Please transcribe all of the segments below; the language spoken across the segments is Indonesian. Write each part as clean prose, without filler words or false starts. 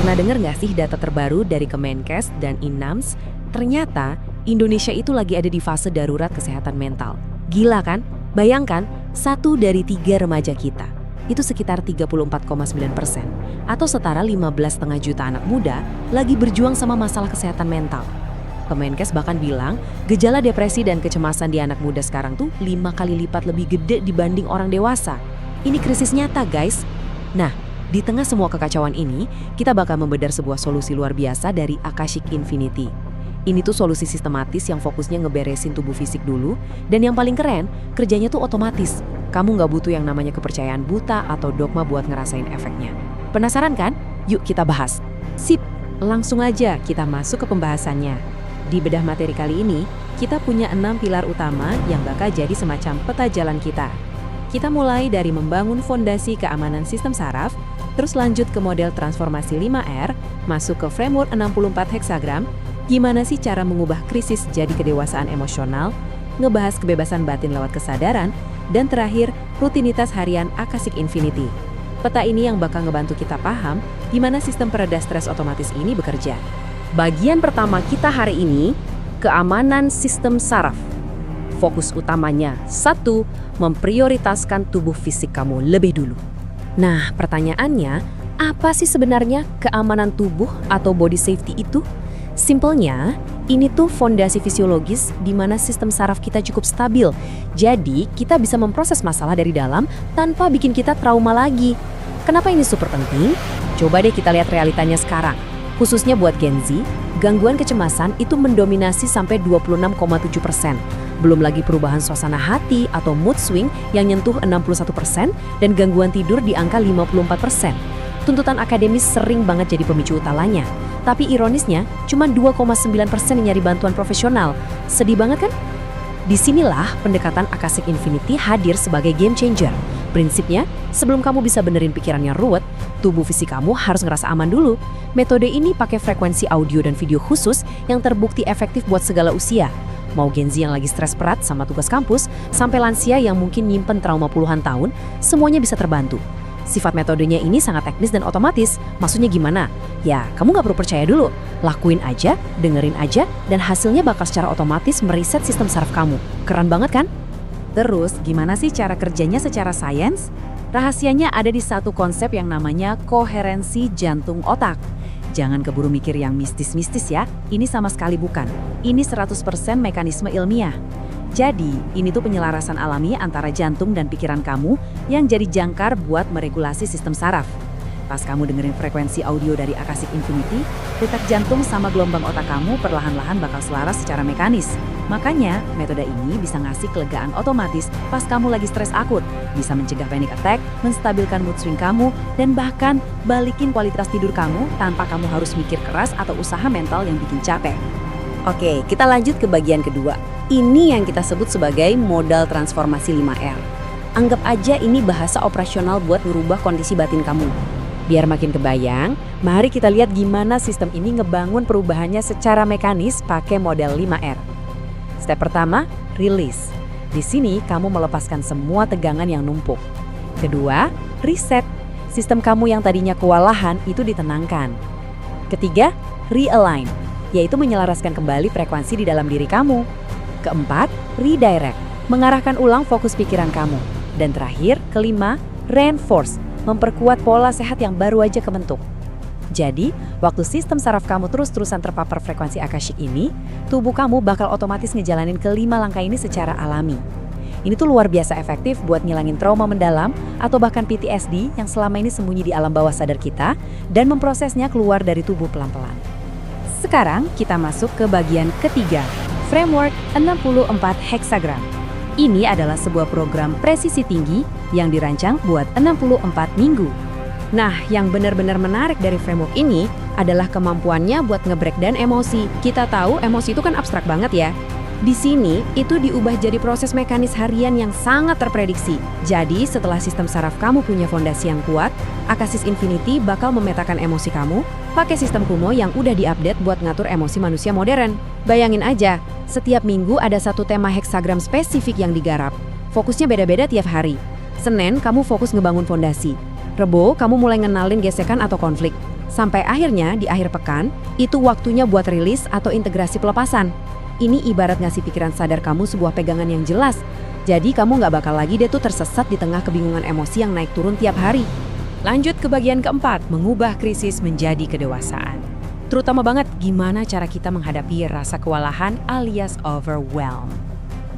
Pernah dengar nggak sih data terbaru dari Kemenkes dan Inams? Ternyata Indonesia itu lagi ada di fase darurat kesehatan mental. Gila kan? Bayangkan, 1 dari 3 remaja kita, itu sekitar 34,9%, atau setara 15,5 juta anak muda lagi berjuang sama masalah kesehatan mental. Kemenkes bahkan bilang, gejala depresi dan kecemasan di anak muda sekarang tuh 5 kali lipat lebih gede dibanding orang dewasa. Ini krisis nyata, guys. Nah, di tengah semua kekacauan ini, kita bakal membedah sebuah solusi luar biasa dari Akashic Infinity. Ini tuh solusi sistematis yang fokusnya ngeberesin tubuh fisik dulu, dan yang paling keren, kerjanya tuh otomatis. Kamu nggak butuh yang namanya kepercayaan buta atau dogma buat ngerasain efeknya. Penasaran kan? Yuk kita bahas. Sip, langsung aja kita masuk ke pembahasannya. Di bedah materi kali ini, kita punya 6 pilar utama yang bakal jadi semacam peta jalan kita. Kita mulai dari membangun fondasi keamanan sistem saraf, terus lanjut ke model transformasi 5R, masuk ke framework 64 heksagram, gimana sih cara mengubah krisis jadi kedewasaan emosional, ngebahas kebebasan batin lewat kesadaran, dan terakhir, rutinitas harian Akashic Infinity. Peta ini yang bakal ngebantu kita paham gimana sistem pereda stres otomatis ini bekerja. Bagian pertama kita hari ini, keamanan sistem saraf. Fokus utamanya, 1, memprioritaskan tubuh fisik kamu lebih dulu. Nah, pertanyaannya, apa sih sebenarnya keamanan tubuh atau body safety itu? Simpelnya, ini tuh fondasi fisiologis di mana sistem saraf kita cukup stabil. Jadi, kita bisa memproses masalah dari dalam tanpa bikin kita trauma lagi. Kenapa ini super penting? Coba deh kita lihat realitanya sekarang. Khususnya buat Gen Z, gangguan kecemasan itu mendominasi sampai 26,7%. Belum lagi perubahan suasana hati atau mood swing yang nyentuh 61% dan gangguan tidur di angka 54%. Tuntutan akademis sering banget jadi pemicu utamanya. Tapi ironisnya, cuma 2,9% yang nyari bantuan profesional. Sedih banget kan? Disinilah pendekatan Akashic Infinity hadir sebagai game changer. Prinsipnya, sebelum kamu bisa benerin pikirannya ruwet, tubuh fisik kamu harus ngerasa aman dulu. Metode ini pakai frekuensi audio dan video khusus yang terbukti efektif buat segala usia. Mau Gen Z yang lagi stres berat sama tugas kampus, sampai lansia yang mungkin nyimpen trauma puluhan tahun, semuanya bisa terbantu. Sifat metodenya ini sangat teknis dan otomatis. Maksudnya gimana? Ya, kamu nggak perlu percaya dulu. Lakuin aja, dengerin aja, dan hasilnya bakal secara otomatis mereset sistem saraf kamu. Keren banget kan? Terus, gimana sih cara kerjanya secara sains? Rahasianya ada di satu konsep yang namanya koherensi jantung otak. Jangan keburu mikir yang mistis-mistis ya, ini sama sekali bukan. Ini 100% mekanisme ilmiah. Jadi, ini tuh penyelarasan alami antara jantung dan pikiran kamu yang jadi jangkar buat meregulasi sistem saraf. Pas kamu dengerin frekuensi audio dari Akashic Infinity, detak jantung sama gelombang otak kamu perlahan-lahan bakal selaras secara mekanis. Makanya, metode ini bisa ngasih kelegaan otomatis pas kamu lagi stres akut, bisa mencegah panic attack, menstabilkan mood swing kamu, dan bahkan balikin kualitas tidur kamu tanpa kamu harus mikir keras atau usaha mental yang bikin capek. Oke, kita lanjut ke bagian kedua. Ini yang kita sebut sebagai modal transformasi 5R. Anggap aja ini bahasa operasional buat ngerubah kondisi batin kamu. Biar makin kebayang, mari kita lihat gimana sistem ini ngebangun perubahannya secara mekanis pakai model 5R. Step pertama, release. Di sini kamu melepaskan semua tegangan yang numpuk. Kedua, reset. Sistem kamu yang tadinya kewalahan itu ditenangkan. Ketiga, realign, yaitu menyelaraskan kembali frekuensi di dalam diri kamu. Keempat, redirect, mengarahkan ulang fokus pikiran kamu. Dan terakhir, kelima, reinforce, memperkuat pola sehat yang baru aja kebentuk. Jadi, waktu sistem saraf kamu terus-terusan terpapar frekuensi Akashic ini, tubuh kamu bakal otomatis ngejalanin kelima langkah ini secara alami. Ini tuh luar biasa efektif buat ngilangin trauma mendalam atau bahkan PTSD yang selama ini sembunyi di alam bawah sadar kita dan memprosesnya keluar dari tubuh pelan-pelan. Sekarang kita masuk ke bagian ketiga, framework 64 heksagram. Ini adalah sebuah program presisi tinggi yang dirancang buat 64 minggu. Nah, yang benar-benar menarik dari framework ini adalah kemampuannya buat nge-breakdown emosi. Kita tahu emosi itu kan abstrak banget ya. Di sini, itu diubah jadi proses mekanis harian yang sangat terprediksi. Jadi, setelah sistem saraf kamu punya fondasi yang kuat, Akashic Infinity bakal memetakan emosi kamu pakai sistem Kumo yang udah diupdate buat ngatur emosi manusia modern. Bayangin aja, setiap minggu ada satu tema heksagram spesifik yang digarap. Fokusnya beda-beda tiap hari. Senin, kamu fokus ngebangun fondasi. Rebo, kamu mulai ngenalin gesekan atau konflik. Sampai akhirnya di akhir pekan, itu waktunya buat rilis atau integrasi pelepasan. Ini ibarat ngasih pikiran sadar kamu sebuah pegangan yang jelas. Jadi kamu nggak bakal lagi deh tuh tersesat di tengah kebingungan emosi yang naik turun tiap hari. Lanjut ke bagian keempat, mengubah krisis menjadi kedewasaan. Terutama banget gimana cara kita menghadapi rasa kewalahan alias overwhelm.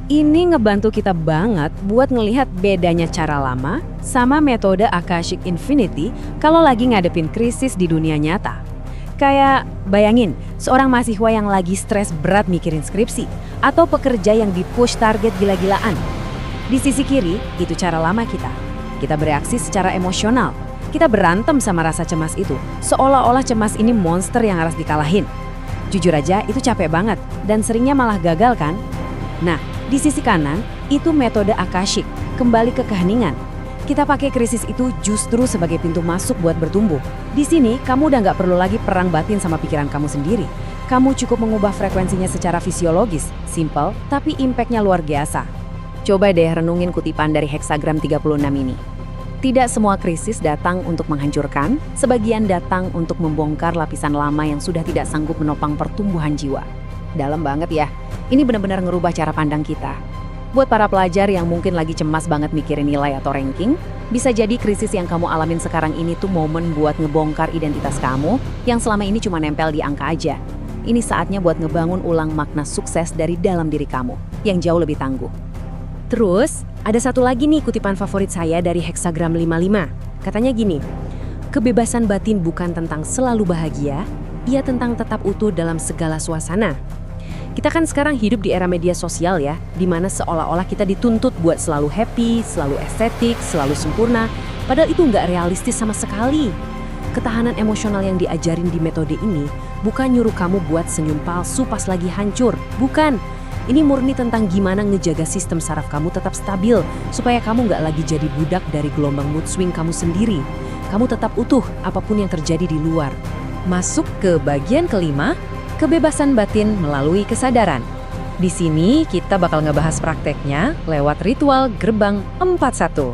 Ini ngebantu kita banget buat ngelihat bedanya cara lama sama metode Akashic Infinity kalau lagi ngadepin krisis di dunia nyata. Kayak bayangin, seorang mahasiswa yang lagi stres berat mikirin skripsi atau pekerja yang di-push target gila-gilaan. Di sisi kiri, itu cara lama kita. Kita bereaksi secara emosional. Kita berantem sama rasa cemas itu, seolah-olah cemas ini monster yang harus dikalahin. Jujur aja, itu capek banget dan seringnya malah gagal kan? Nah, di sisi kanan, itu metode Akashic, kembali ke keheningan. Kita pakai krisis itu justru sebagai pintu masuk buat bertumbuh. Di sini, kamu udah nggak perlu lagi perang batin sama pikiran kamu sendiri. Kamu cukup mengubah frekuensinya secara fisiologis, simple, tapi impact-nya luar biasa. Coba deh renungin kutipan dari Hexagram 36 ini. Tidak semua krisis datang untuk menghancurkan, sebagian datang untuk membongkar lapisan lama yang sudah tidak sanggup menopang pertumbuhan jiwa. Dalam banget ya, ini benar-benar ngerubah cara pandang kita. Buat para pelajar yang mungkin lagi cemas banget mikirin nilai atau ranking, bisa jadi krisis yang kamu alamin sekarang ini tuh momen buat ngebongkar identitas kamu yang selama ini cuma nempel di angka aja. Ini saatnya buat ngebangun ulang makna sukses dari dalam diri kamu, yang jauh lebih tangguh. Terus, ada satu lagi nih kutipan favorit saya dari Hexagram 55. Katanya gini, kebebasan batin bukan tentang selalu bahagia, ia tentang tetap utuh dalam segala suasana. Kita kan sekarang hidup di era media sosial ya, di mana seolah-olah kita dituntut buat selalu happy, selalu estetik, selalu sempurna, padahal itu nggak realistis sama sekali. Ketahanan emosional yang diajarin di metode ini bukan nyuruh kamu buat senyum palsu pas lagi hancur, bukan. Ini murni tentang gimana ngejaga sistem saraf kamu tetap stabil, supaya kamu nggak lagi jadi budak dari gelombang mood swing kamu sendiri. Kamu tetap utuh apapun yang terjadi di luar. Masuk ke bagian kelima, kebebasan batin melalui kesadaran. Di sini kita bakal ngebahas prakteknya lewat ritual gerbang 41.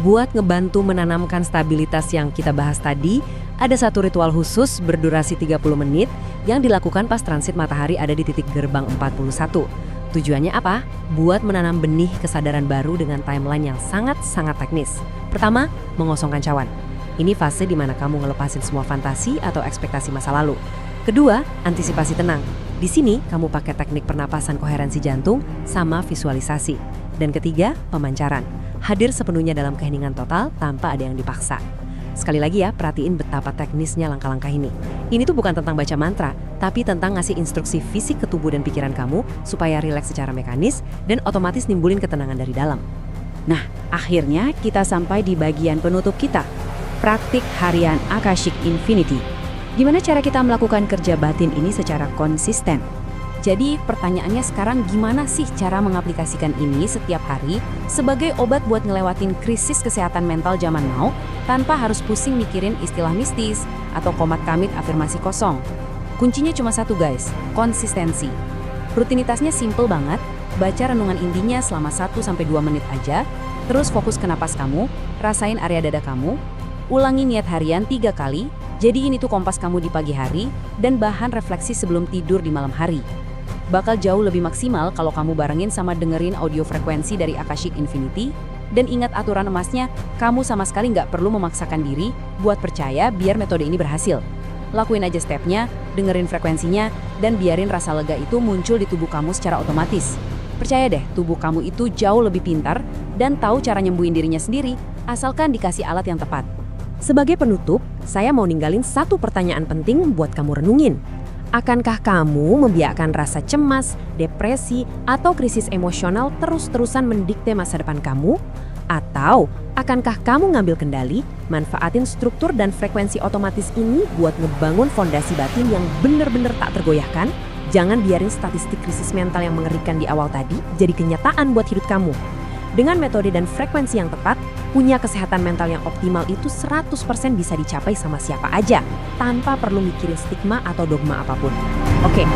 Buat ngebantu menanamkan stabilitas yang kita bahas tadi, ada satu ritual khusus berdurasi 30 menit yang dilakukan pas transit matahari ada di titik gerbang 41. Tujuannya apa? Buat menanam benih kesadaran baru dengan timeline yang sangat-sangat teknis. Pertama, mengosongkan cawan. Ini fase di mana kamu ngelepasin semua fantasi atau ekspektasi masa lalu. Kedua, antisipasi tenang. Di sini, kamu pakai teknik pernapasan koherensi jantung sama visualisasi. Dan ketiga, pemancaran. Hadir sepenuhnya dalam keheningan total tanpa ada yang dipaksa. Sekali lagi ya, perhatiin betapa teknisnya langkah-langkah ini. Ini tuh bukan tentang baca mantra, tapi tentang ngasih instruksi fisik ke tubuh dan pikiran kamu supaya rileks secara mekanis dan otomatis nimbulin ketenangan dari dalam. Nah, akhirnya kita sampai di bagian penutup kita. Praktik harian Akashic Infinity. Gimana cara kita melakukan kerja batin ini secara konsisten? Jadi pertanyaannya sekarang gimana sih cara mengaplikasikan ini setiap hari sebagai obat buat ngelewatin krisis kesehatan mental zaman now tanpa harus pusing mikirin istilah mistis atau komat kamit afirmasi kosong. Kuncinya cuma satu guys, konsistensi. Rutinitasnya simple banget, baca renungan intinya selama 1-2 menit aja, terus fokus ke napas kamu, rasain area dada kamu, ulangi niat harian 3 kali, jadi ini tuh kompas kamu di pagi hari dan bahan refleksi sebelum tidur di malam hari. Bakal jauh lebih maksimal kalau kamu barengin sama dengerin audio frekuensi dari Akashic Infinity. Dan ingat aturan emasnya, kamu sama sekali nggak perlu memaksakan diri buat percaya biar metode ini berhasil. Lakuin aja stepnya, dengerin frekuensinya, dan biarin rasa lega itu muncul di tubuh kamu secara otomatis. Percaya deh, tubuh kamu itu jauh lebih pintar dan tahu cara nyembuhin dirinya sendiri, asalkan dikasih alat yang tepat. Sebagai penutup, saya mau ninggalin satu pertanyaan penting buat kamu renungin. Akankah kamu membiarkan rasa cemas, depresi, atau krisis emosional terus-terusan mendikte masa depan kamu? Atau akankah kamu ngambil kendali, manfaatin struktur dan frekuensi otomatis ini buat ngebangun fondasi batin yang bener-bener tak tergoyahkan? Jangan biarin statistik krisis mental yang mengerikan di awal tadi jadi kenyataan buat hidup kamu. Dengan metode dan frekuensi yang tepat, punya kesehatan mental yang optimal itu 100% bisa dicapai sama siapa aja, tanpa perlu mikirin stigma atau dogma apapun. Oke.